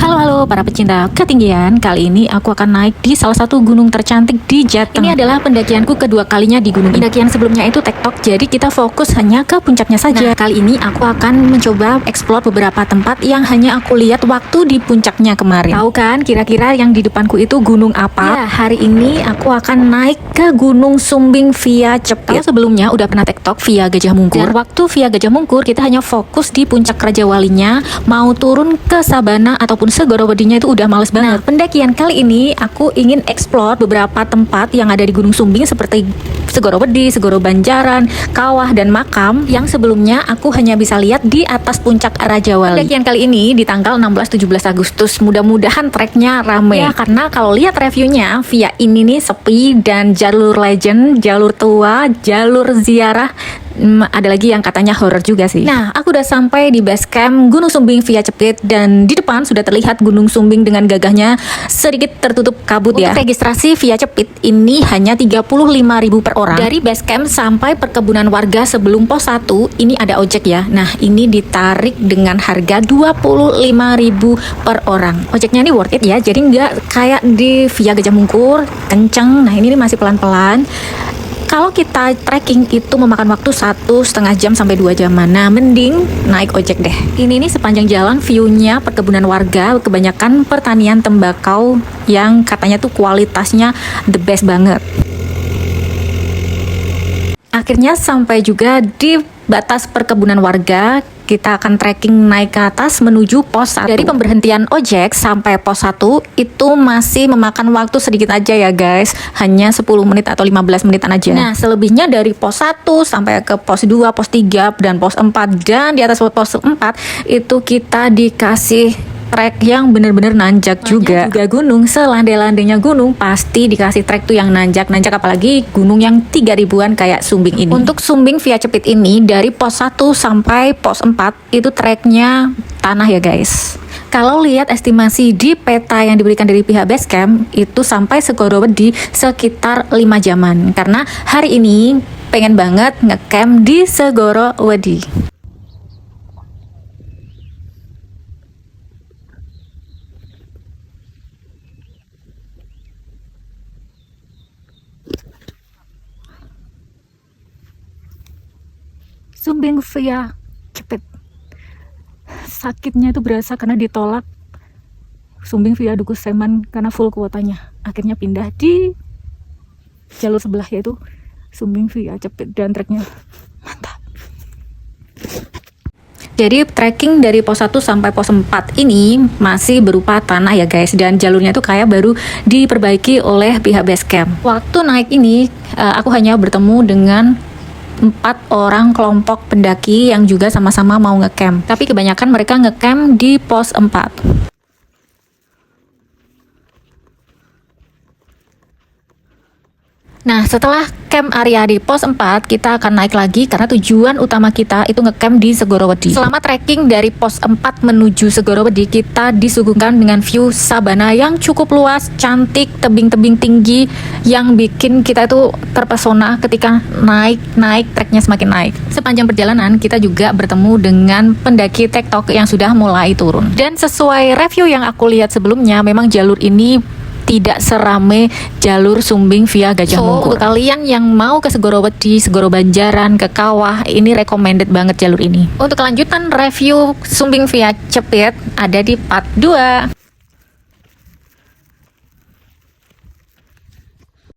Halo para pecinta ketinggian. Kali ini aku akan naik di salah satu gunung tercantik di Jateng. Ini adalah pendakianku kedua kalinya di gunung. Pendakian sebelumnya itu tektok, jadi kita fokus hanya ke puncaknya saja. Nah, kali ini aku akan mencoba explore beberapa tempat yang hanya aku lihat waktu di puncaknya kemarin. Tahu kan kira-kira yang di depanku itu gunung apa? Ya, hari ini aku akan naik ke Gunung Sumbing via Cepit. Kalau sebelumnya udah pernah tektok via Gajah Mungkur. Dan waktu via Gajah Mungkur kita hanya fokus di puncak Raja Walinya, mau turun ke Sabana ataupun Segorowedinya itu udah males banget. Nah, pendakian kali ini aku ingin explore beberapa tempat yang ada di Gunung Sumbing seperti Segorowedi, Segoro Banjaran, Kawah, dan Makam yang sebelumnya aku hanya bisa lihat di atas puncak Raja Wali. Pendakian kali ini di tanggal 16-17 Agustus. Mudah-mudahan treknya rame. Ya, karena kalau lihat reviewnya via ini nih sepi dan jalur legend, jalur tua, jalur ziarah. Ada lagi yang katanya horor juga sih. Nah, aku udah sampai di base camp Gunung Sumbing via Cepit dan di depan sudah terlihat Gunung Sumbing dengan gagahnya sedikit tertutup kabut ya. Untuk registrasi via Cepit ini hanya 35.000 per orang. Dari base camp sampai perkebunan warga sebelum pos 1 ini ada ojek ya. Nah, ini ditarik dengan harga 25.000 per orang. Ojeknya ini worth it ya. Jadi nggak kayak di via Gajah Mungkur kenceng. Nah, ini masih pelan-pelan. Kalau kita trekking itu memakan waktu 1,5 jam sampai 2 jam. Nah, mending naik ojek deh. Ini nih sepanjang jalan view-nya perkebunan warga, kebanyakan pertanian tembakau yang katanya tuh kualitasnya the best banget. Akhirnya sampai juga di batas perkebunan warga. Kita akan trekking naik ke atas menuju pos 1. Dari pemberhentian ojek sampai pos 1 itu masih memakan waktu sedikit aja ya guys. Hanya 10 menit atau 15 menitan aja. Nah, selebihnya dari pos 1 sampai ke pos 2, pos 3, dan pos 4. Dan di atas pos 4 itu kita dikasih trek yang bener-bener nanjak juga gunung, selandai-landainya gunung pasti dikasih trek tuh yang nanjak apalagi gunung yang 3.000-an kayak Sumbing ini. Untuk Sumbing via Cepit ini dari pos 1 sampai pos 4 itu treknya tanah ya guys. Kalau lihat estimasi di peta yang diberikan dari pihak base camp itu sampai Segorowedi sekitar 5 jaman karena hari ini pengen banget ngecamp di Segorowedi. Sumbing via Cepit. Sakitnya itu berasa karena ditolak. Sumbing via Duku Seman karena full kuotanya. Akhirnya pindah di jalur sebelah yaitu Sumbing via Cepit dan treknya mantap. Jadi trekking dari pos 1 sampai pos 4 ini masih berupa tanah ya guys. Dan jalurnya itu kayak baru diperbaiki oleh pihak base camp. Waktu naik ini aku hanya bertemu dengan 4 orang kelompok pendaki yang juga sama-sama mau ngecamp. Tapi kebanyakan mereka ngecamp di pos 4. Nah, setelah camp area di pos 4, kita akan naik lagi karena tujuan utama kita itu ngecamp di Segorowedi. Selama trekking dari pos 4 menuju Segorowedi, kita disuguhkan dengan view sabana yang cukup luas, cantik, tebing-tebing tinggi yang bikin kita itu terpesona ketika naik treknya semakin naik. Sepanjang perjalanan, kita juga bertemu dengan pendaki tektok yang sudah mulai turun. Dan sesuai review yang aku lihat sebelumnya, memang jalur ini tidak serame jalur Sumbing via Gajah Mungkur. Untuk kalian yang mau ke Segorowedi, Segoro Banjaran, ke Kawah, ini recommended banget jalur ini. Untuk kelanjutan review Sumbing via Cepit ada di part 2.